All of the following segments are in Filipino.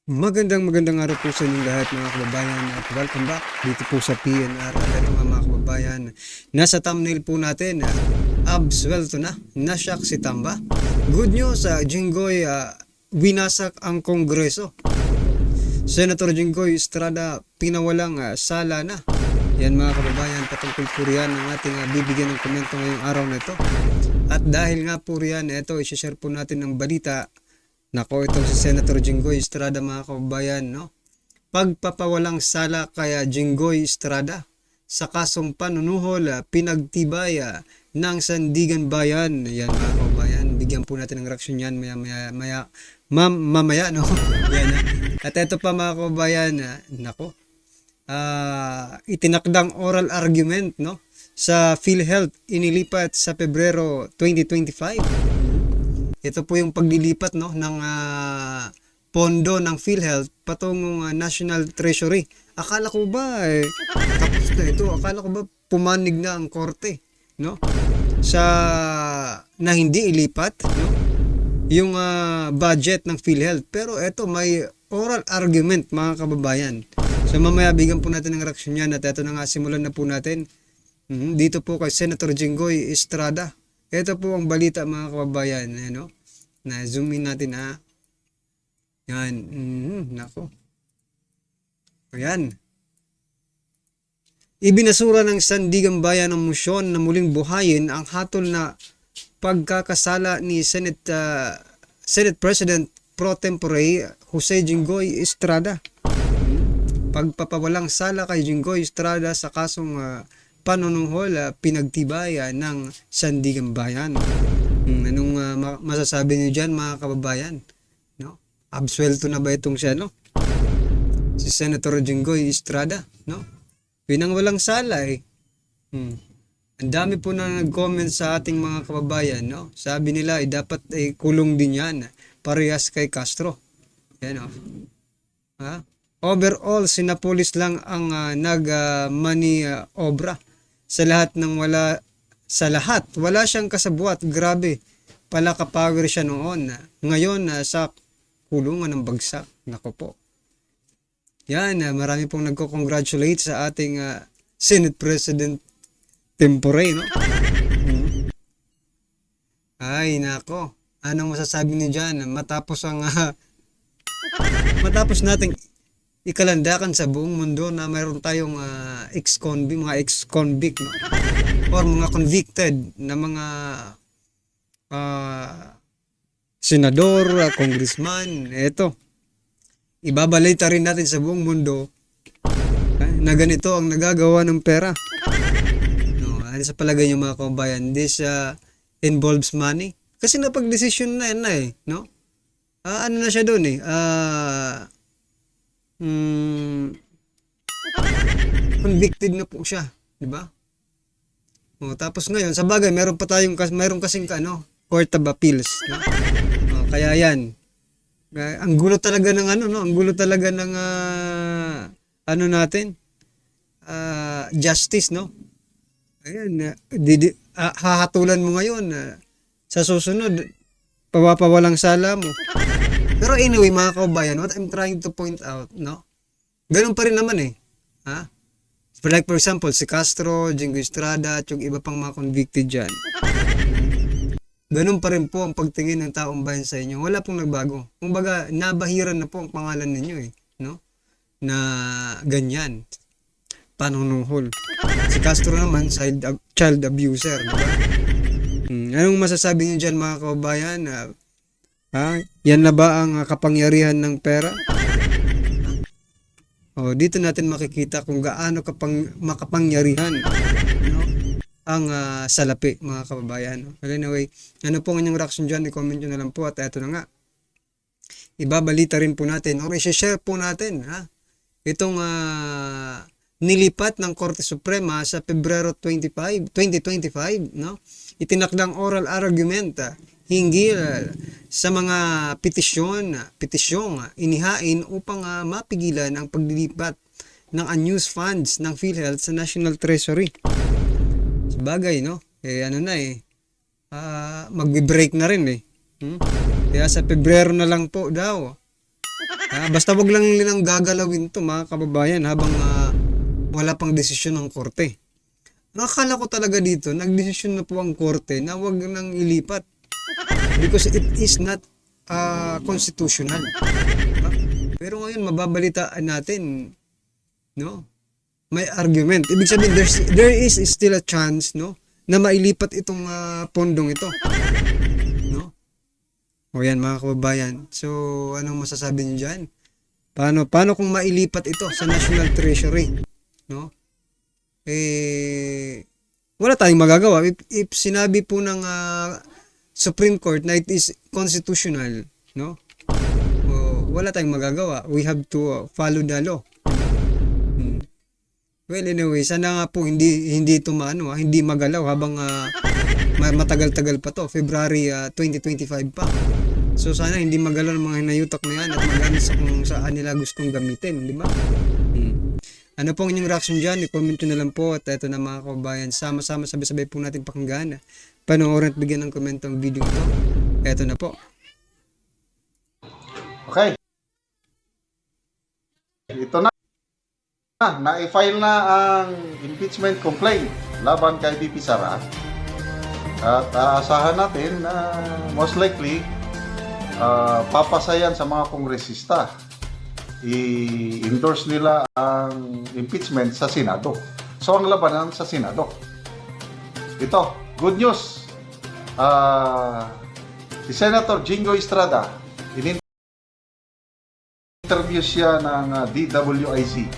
Magandang araw po sa inyong lahat mga kababayan at welcome back dito po sa PNR. At ito nga mga kababayan, nasa thumbnail po natin, absuelto na, nasyak si Tamba. Good news, Jinggoy, winasak ang Kongreso. Senator Jinggoy Estrada pinawalang sala na. Yan mga kababayan, patungkol po riyan ang ating bibigyan ng komento ngayong araw na ito. At dahil nga po riyan, ito, isishare po natin ng balita. Nako, itong si Senator Jinggoy Estrada mga kababayan, no? Pagpapawalang sala kay Jinggoy Estrada sa kasong panunuhol, pinagtibay ng Sandigan Bayan. Yan mga kababayan, bigyan po natin ng reaksyon yan mamaya, no? Yan, at ito pa mga kababayan, nako, itinakdang oral argument, no? Sa PhilHealth inilipat sa Pebrero 2025. Ito po yung paglilipat, no, ng pondo ng PhilHealth patungong National Treasury. Akala ko ba tapos na ito? Akala ko ba pumanig na ang korte, no? Sa na hindi ilipat, no? Yung budget ng PhilHealth. Pero ito may oral argument mga kababayan. So mamaya bigyan po natin ng reaksyon yan at ito na nga, simulan na po natin. Dito po kay Senator Jinggoy Estrada. Ito po ang balita mga kababayan, ano? Na zoom in natin Yan, nako. Ayan. Ibinasura ng Sandigan Bayan ang motion na muling buhayin ang hatol na pagkakasala ni Senate President Pro Tempore Jose Jinggoy Estrada. Pagpapawalang sala kay Jinggoy Estrada sa kasong panunuhol, pinagtibay ng Sandigan Bayan. Anong masasabi niyo dyan mga kababayan? No? Absuelto na ba itong siya, no? Si Senator Jinggoy Estrada, no? Pinangwalang sala Ang dami po na nag-comment sa ating mga kababayan, no? Sabi nila dapat kulong din yan, parehas kay Castro. Yan, no? Overall, sinapolis lang ang nag-maniobra. Sa lahat, wala siyang kasabuat. Grabe, pala ka-power siya noon. Ngayon, sa kulungan ng bagsak. Nako po. Yan, marami pong nagko-congratulate sa ating Senate President Tempore, no? Ay, nako. Anong masasabi niyo dyan? Matapos nating ikalandakan sa buong mundo na mayroon tayong mga ex-convict, no? Or mga convicted na mga senador, congressman. Eto, ibabalita rin natin sa buong mundo na ganito ang nagagawa ng pera. No, ano sa palagay niyo mga kababayan? This involves money. Kasi napag-desisyon na yan no? Ano na siya doon convicted na po siya, di ba? Tapos ngayon, sa bagay, mayroon kasing Court of Appeals, no? Kaya yan. Ang gulo talaga ng Ang gulo talaga ng natin? Justice, no? Ayan, hahatulan mo ngayon, sa susunod, pawalang sala mo. Pero anyway, mga kababayan, what I'm trying to point out, no? Ganun pa rin naman Like for example, si Castro, Jinggoy Estrada, at yung iba pang mga convicted dyan. Ganun pa rin po ang pagtingin ng taong bayan sa inyo. Wala pong nagbago. Kumbaga, nabahiran na po ang pangalan ninyo no? Na ganyan. Panunuhol. Si Castro naman, child abuser, diba? Anong masasabi niyo dyan mga kababayan? Yan na ba ang kapangyarihan ng pera? Dito natin makikita kung gaano makapangyarihan, no? Ang salapi mga kababayan. Anyway, ano po ang inyong reaction dyan? I-comment nyo na lang po. At eto na nga, ibabalita rin po natin or i-share po natin itong nilipat ng Korte Suprema sa Pebrero 2025, no? Itinakdang oral argument hinggil sa mga petisyong inihain upang mapigilan ang paglilipat ng unused funds ng PhilHealth sa National Treasury. Sabagay, no? Magbe-break na rin Kaya sa Pebrero na lang po daw Basta wag lang nilang gagalawin to mga kababayan habang wala pang desisyon ng korte. Nakakala ko talaga dito, nagdesisyon na po ang korte na wag nang ilipat. Because it is not constitutional. Pero ngayon mababalitaan natin, no? May argument. Ibig sabihin there is still a chance, no, na mailipat itong pondong ito. No? O yan mga kababayan. So anong masasabi niyo diyan? Paano kung mailipat ito sa National Treasury, no? Wala tayong magagawa if sinabi po ng Supreme Court na it is constitutional, no? Wala tayong magagawa. We have to follow the law. Well, anyway, sana nga po hindi ito hindi magalaw habang matagal-tagal pa to, February 2025 pa. So sana hindi magalaw ng mga hinayutak na yan at magamit sa kung saan nila gustong gamitin, di ba? Ano pong inyong reaction dyan? I-comment nyo na lang po. At ito na mga kababayan, sama-sama sabay-sabay po natin pakinggan. Panoorin at bigyan ng komento ang video ito. Ito na po. Okay. Ito na. Na-file na ang impeachment complaint laban kay VP Sara. At aasahan natin na most likely papasayan sa mga kongresista. I-endorse nila ang impeachment sa Senado. So ang labanan sa Senado. Ito, good news. Si Senator Jingo Estrada, in-interview siya ng DWIC.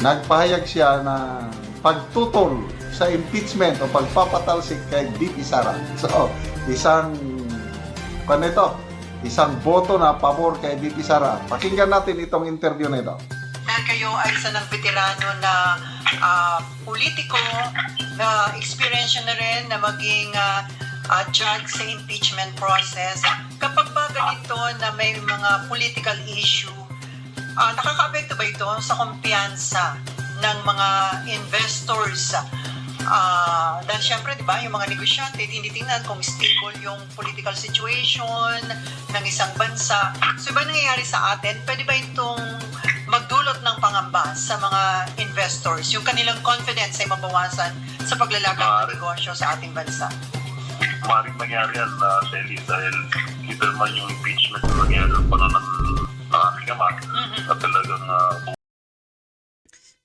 Nagpahayag siya na pagtutol sa impeachment o pagpapatalsik kay VP Sara. So, isang boto na pabor kay VP Sara. Pakinggan natin itong interview na ito. Dahil kayo ay isa ng veterano na politiko na experience na rin na maging judge sa impeachment process. Kapag ba ganito na may mga political issue, nakaka-apekto ba ito sa kumpiyansa ng mga investors? Dahil syempre, di ba, yung mga negosyante, tinitingnan kung stable yung political situation ng isang bansa. So, iba nangyayari sa atin? Pwede ba itong magdulot ng pangamba sa mga investors? Yung kanilang confidence ay mabawasan sa paglalagang ng negosyo sa ating bansa? Maaaring mangyari yan, Sally, dahil kita naman yung impeachment na nangyari ng panahon ng aking ama at talagang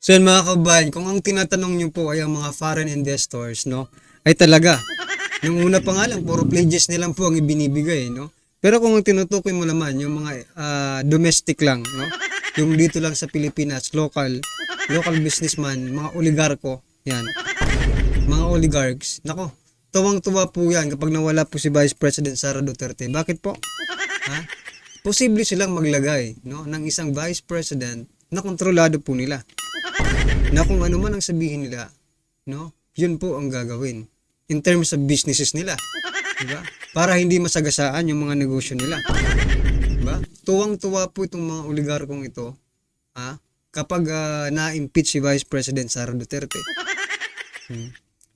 So yun mga kababayan, kung ang tinatanong nyo po ay ang mga foreign investors, no, ay talaga, nung una pa nga lang, puro pledges nilang po ang ibinibigay, no. Pero kung ang tinutukoy mo naman, yung mga domestic lang, no, yung dito lang sa Pilipinas, local businessman, mga oligarko, yan, mga oligarchs, nako, tuwang-tuwa po yan kapag nawala po si Vice President Sara Duterte. Bakit po? Posible silang maglagay, no, ng isang Vice President na kontrolado po nila. Na kung ano man ang sabihin nila, no, yun po ang gagawin in terms of businesses nila, diba? Para hindi masagasaan yung mga negosyo nila, diba? Tuwang-tuwa po itong mga oligarkong ito, kapag na-impeach si Vice President Sara Duterte.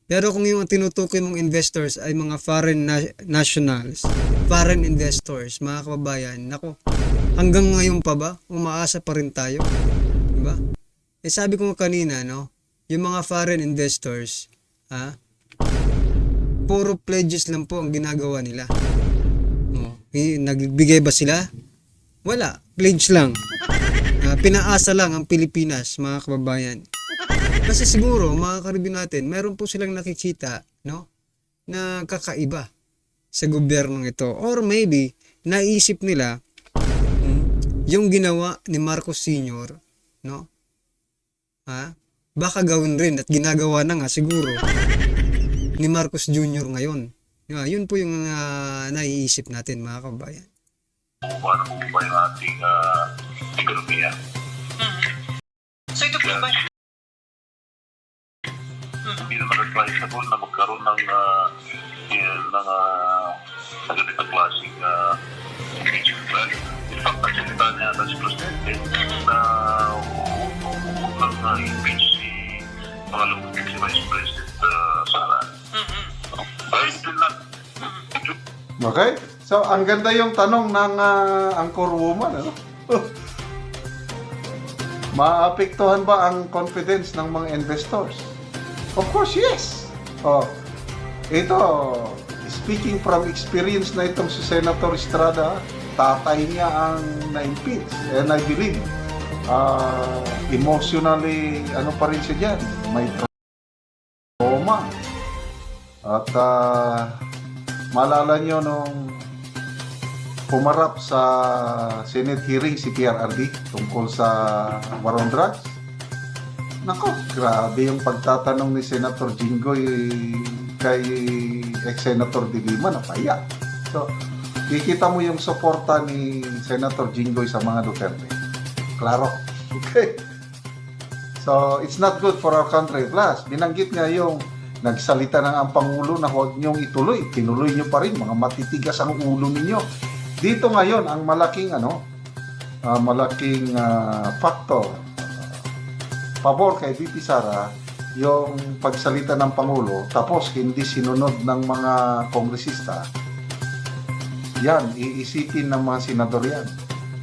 Pero kung yung tinutukoy mong investors ay mga foreign nationals, foreign investors, mga kababayan, nako, hanggang ngayon pa ba, umaasa pa rin tayo, diba? Sabi ko kanina, no, yung mga foreign investors, puro pledges lang po ang ginagawa nila. Nagbigay ba sila? Wala, pledge lang. Pinaasa lang ang Pilipinas, mga kababayan. Kasi siguro, mga karibin natin, meron po silang nakikita, no, na kakaiba sa gobyernong ito. Or maybe, naisip nila, yung ginawa ni Marcos Sr., no, baka gawin rin at ginagawa na nga siguro ni Marcos Jr. ngayon. Yun po yung naiisip natin, mga kababayan. paano po ba yung ating ekonomiya. So ito po ba? Hindi naman advisable na magkaroon ng ganito klaseng impeachment value. In fact, nagsalita niya na si Presidente na huwag lang impeach si pangalawang si Vice President Sara. But still not. Okay? So, ang ganda yung tanong ng Anchor Woman, ano? Maapektuhan ba ang confidence ng mga investors? Of course, yes. Oh, ito, speaking from experience na itong si Senator Estrada, tatay niya ang na-impeach. And I believe, emotionally, ano pa rin siya dyan? May trauma. At maalala nyo nung pumarap sa Senate hearing si PRRD tungkol sa war on drugs. Nako, grabe yung pagtatanong ni Senator Jinggoy kay ex-Senator De Lima, napaya. So, kikita mo yung suporta ni Senator Jinggoy sa mga Duterte. Klaro. Okay. So, it's not good for our country. Plus, binanggit nga yung nagsalita ng ang Pangulo na huwag niyong ituloy. Tinuloy niyo pa rin. Mga matitigas ang ulo ninyo. Dito ngayon, ang malaking factor, pabor kay VP Sara, yung pagsalita ng Pangulo, tapos hindi sinunod ng mga kongresista. Yan, iisipin ng mga senador yan,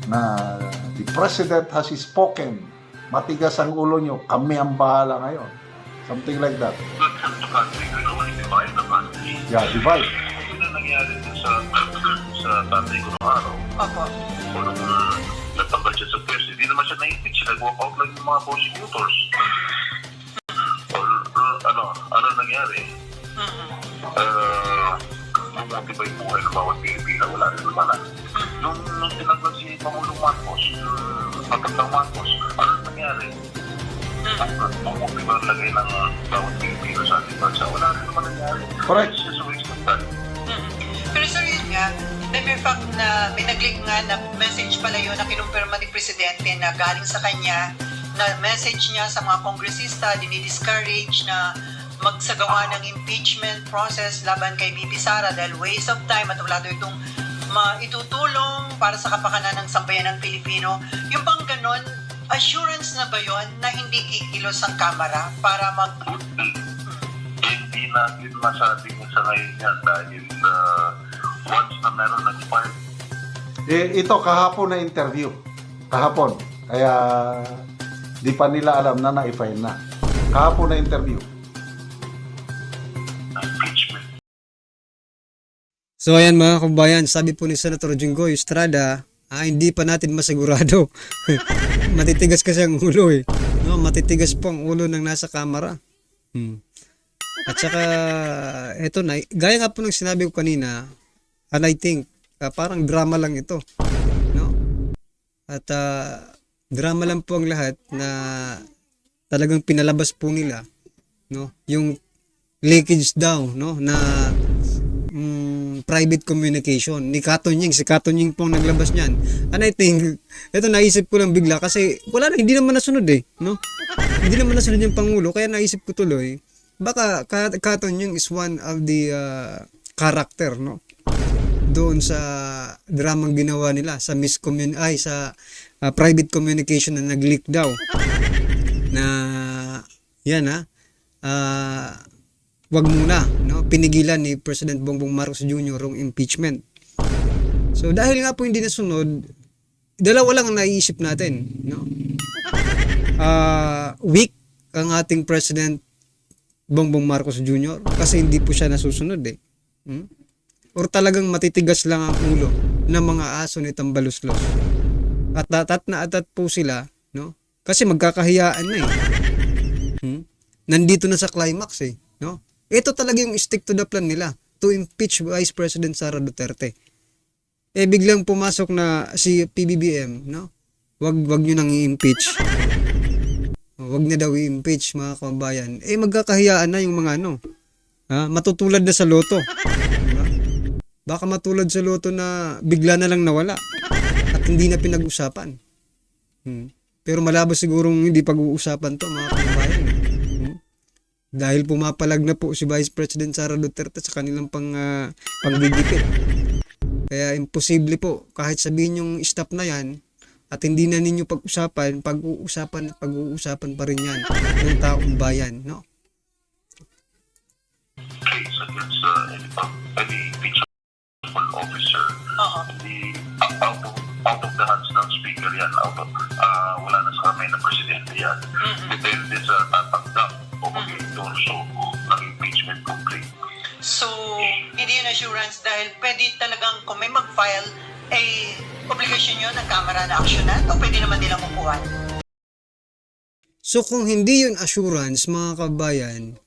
na the President has spoken. Matigas ang ulo nyo, kami ang bahala ngayon. Something like that. But help the country, we don't want to divide the country. Yeah, divide. Yun ang nangyari dun sa tatay ko noong araw. Opo. O nung nagtanggal siya sa pwesto, hindi naman siya na-impeach. Nag-walk out lang yung mga prosecutors. Ano nangyari? Bumuti ba yung buhay ng bawat Pilipina? Wala rin naman. Nung tinaglan si Pangulong Marcos, matandang Marcos, ano nangyari? Bumuti ba ang lagay ng bawat Pilipina sa ating bansa? Wala rin naman nangyari. Correct. It's just a waste of time. Pero sir, yun nga, may fact na binaglik nga na message pala yun na kinumpirma ni Presidente na galing sa kanya, na message niya sa mga kongresista, dinidiscourage na magsagawa ng impeachment process laban kay VP Sara dahil waste of time at wala daw itong maitutulong para sa kapakanan ng sambayan ng Pilipino. Yung bang ganon, assurance na ba yun na hindi kikilos ang Kamara para Hindi natin masabing sa ngayon yan dahil once na meron nag-file. Ito kahapon na interview. Kahapon. Kaya di pa nila alam na na-file na. Kahapon na interview. Impeachment. So ayan mga kabayan, sabi po ni Senator Jinggoy Estrada, hindi pa natin masigurado. Matitigas kasi ang ulo eh. No, matitigas po ang ulo ng nasa kamera. At saka eto na, gaya nga po ng sinabi ko kanina, and I think parang drama lang ito, no? At drama lang po ang lahat na talagang pinalabas po nila, no? Yung leakage daw, no, na private communication ni Kato Nying. Si Kato Nying po ang naglabas niyan. And I think ito naisip ko lang bigla kasi wala na, hindi naman nasunod eh, no? Hindi naman nasunod yung Pangulo, kaya naisip ko tuloy baka Kato Nying is one of the character, no, doon sa dramang ginawa nila sa private communication na nag-leak daw na yan wag muna, no, pinigilan ni President Bongbong Marcos Jr. ang impeachment. So dahil nga po hindi nasunod, dalawa lang ang naiisip natin, no? Weak ang ating President Bongbong Marcos Jr. kasi hindi po siya nasusunod eh. Or talagang matitigas lang ang ulo ng mga aso ni Tambaluslos. At atat na atat po sila, no? Kasi magkakahiyaan na eh. Nandito na sa climax eh, no? Ito talaga yung stick to the plan nila to impeach Vice President Sara Duterte. Biglang pumasok na si PBBM, no? Wag niyo nang i-impeach. Wag na daw i-impeach mga kababayan. Magkakahiyaan na yung mga matutulad na sa loto. Diba? Baka matulad sa loto na bigla na lang nawala at hindi na pinag-usapan. Pero malabo sigurong hindi pag-uusapan to mga kababayan. Dahil pumapalag na po si Vice President Sara Duterte sa kanilang panggigipit. Kaya imposible po kahit sabihin yung stop na yan at hindi na ninyo pag-usapan pa rin yan ng taong bayan, no? Case against any impeachable officer. Out of the hands ng Speaker. trigger yan wala na sa kami na presidente yan. Depende sa tatanggap o mag-endorso ng impeachment complaint. So, hindi yun assurance dahil pwede talagang kung may mag-file, obligation yun ng Kamara na aksyonan o pwede naman nilang upuan? So kung hindi yun assurance, mga kabayan,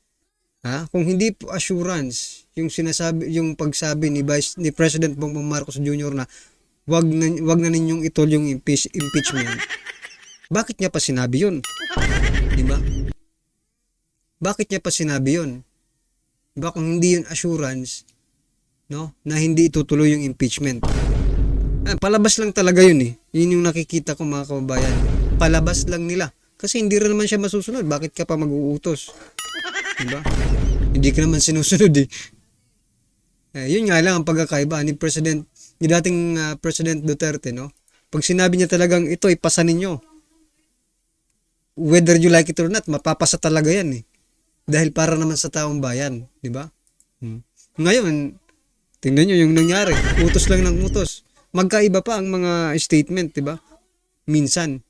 kung hindi po assurance yung sinasabi, yung pagsabi ni President Bongbong Marcos Jr. na wag na ninyong itol yung impeachment. Bakit niya pa sinabi yun? Di ba? Bakit niya pa sinabi yun? Diba kung hindi yun assurance, no, na hindi itutuloy yung impeachment. Palabas lang talaga yun eh. Yun yung nakikita ko, mga kababayan. Palabas lang nila. Kasi hindi rin naman siya masusunod. Bakit ka pa mag-uutos? Diba? Hindi ka naman sinusunod eh. Yun nga lang ang pagkakaiba ni dating President Duterte, no? Pag sinabi niya talagang ito, ipasa ninyo. Whether you like it or not, mapapasa talaga yan eh. Dahil para naman sa taong bayan, di ba? Ngayon, tingnan nyo yung nangyari. Utos lang ng utos. Magkaiba pa ang mga statement, di ba? Minsan,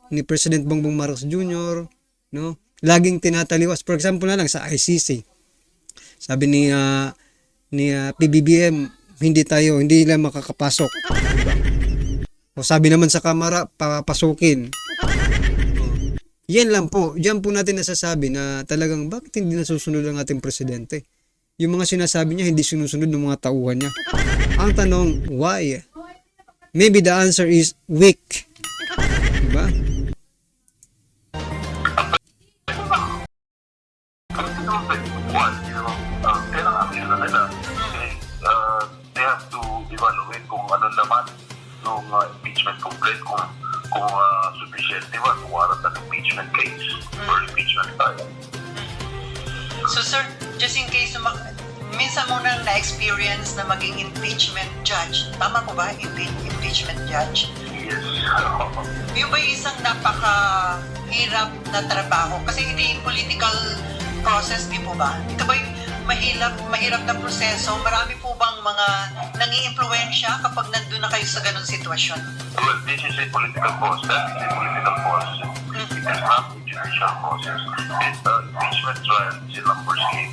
ni President Bongbong Marcos Jr., no? Laging tinataliwas. For example na lang sa ICC. Sabi ni PBBM, hindi lang makakapasok. Diba? O sabi naman sa Kamara, papasukin. Yan lang po. Diyan po natin nasasabi na talagang bakit hindi nasusunod ang ating presidente. Yung mga sinasabi niya, hindi sinusunod ng mga tauhan niya. Ang tanong, why? Maybe the answer is weak. Diba? They have to evaluate kung ano naman yung impeachment complaint, kung sufficient, diba, kung warrant an impeachment case or impeachment trial. So sir, just in case minsan mo nang na-experience na maging impeachment judge. Tama ko ba? Impeachment judge? Yes. Yung ba yung isang napakahirap na trabaho? Kasi hindi political process, di po ba? Ito ba yung mahirap na proseso? Marami po bang mga nang-i-impluwensya kapag nandun na kayo sa ganun sitwasyon? Well, this is a political process. That is a political process. It is not a judicial process. And the impeachment trial is a numbers game.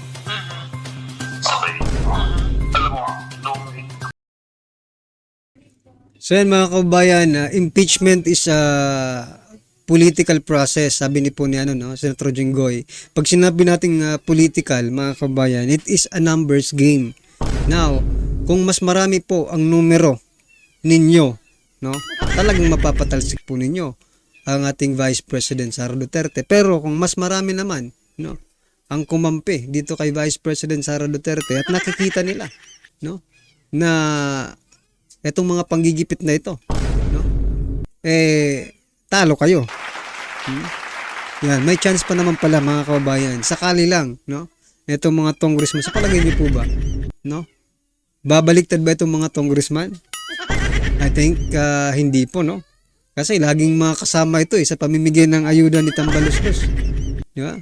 Okay. Alam mo, So yan mga kababayan, impeachment is a political process, sabi ni po ni Senator Jinggoy. Pag sinabi nating political, mga kababayan, it is a numbers game. Now, kung mas marami po ang numero ninyo, no, talagang mapapatalsik po ninyo ang ating Vice President Sara Duterte. Pero kung mas marami naman, no, ang kumampi dito kay Vice President Sara Duterte at nakikita nila, no, na etong mga panggigipit na ito, no, talo kayo. Yan, may chance pa naman pala mga kababayan. Sakali lang, no? Etong mga congressman, sa palagay niyo po ba, no? Babaliktad ba itong mga congressman? I think hindi po, no? Kasi laging mga kasama ito sa pamimigay ng ayuda ni Tambaluslos. Di ba?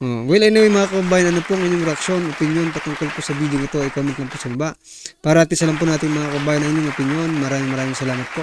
Well, anyway mga kababayan, ano po ang inyong reaksyon, opinion patungkol po sa video ito, i-comment lang po sa baba. Para at isa lang po natin mga kababayan ang inyong opinion. Maraming salamat po.